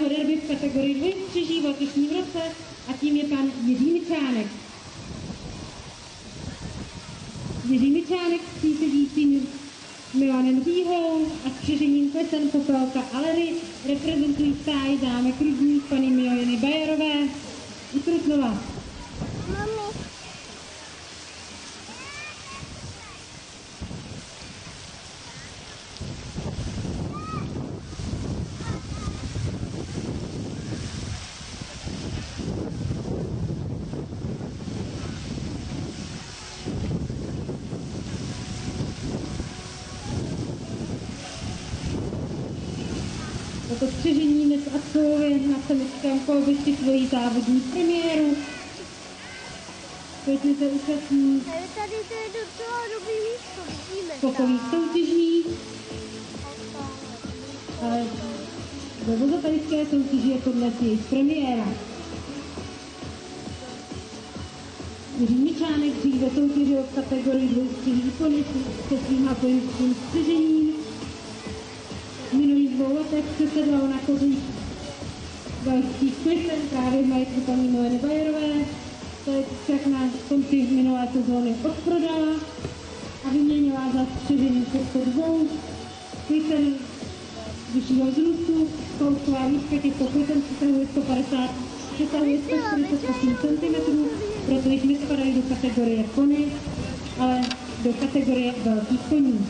derby v kategorii dvojstřeží v letošním roce a tím je pan Jiří Mičánek. Jiří Mičánek s přísedícím Milanem Říhou a střežením Klesen Popelka Alery reprezentují stáj zámek Rudník paní Mileny Bajerové u Trutnova. Toto střežení dnes absolvuje na semickém kolbišti svoji závodní premiéru. Pěkně se účastní tady to je docela dobrý místo, vidíme. skokových soutěží. Ale ve vozotarické soutěži je to dnes jejich premiéra. Jiří Mičánek dříve soutěžil v kategorii dvojstřeží pony se svým apojnickým střežením. V minulých 2 letech přesedlal na kořích velkých Klisen právě v majetku paní Mileny Bajerové. To je však na konci minulé sezóny odprodala a vyměnila za střežení těchto 2 Klisen vyššího vzrůstu. Kolková výška těchto Klisen přesahuje 148 cm, proto jich nespadají do kategorie pony, ale do kategorie velkých koní.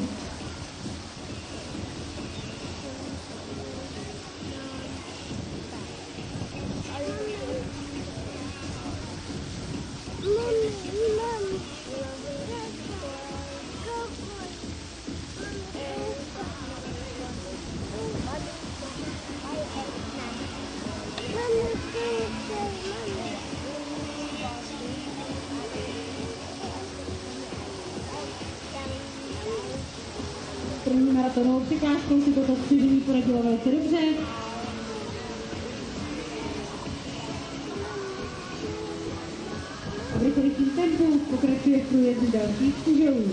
První maratonovou překážkou si toto střežení poradilo velice dobře. V rychlejším tempu pokračuje v průjezdu dalších střežů.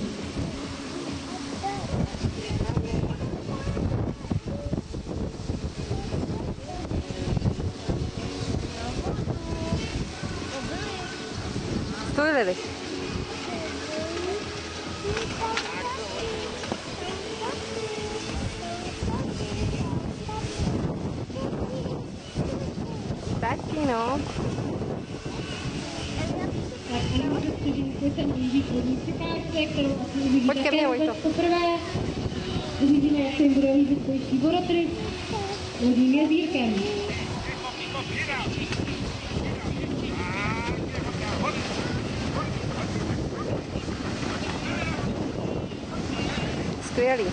Stojili. Taky no. Tak a na střežení se blíží k vodní překážce, kterou asi uvidíte vůbec poprvé. Uvidíme, jak se jim bude líbit pojistí vodotrys vodním jezírkem. Skvělý.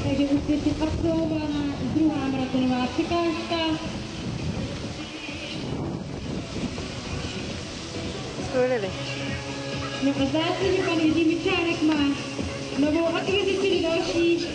Takže úspěšně absolvovaná druhá maratonová překážka. Skvělý. No a zdá se, že pan Jiří Mičánek má novou akvizici do další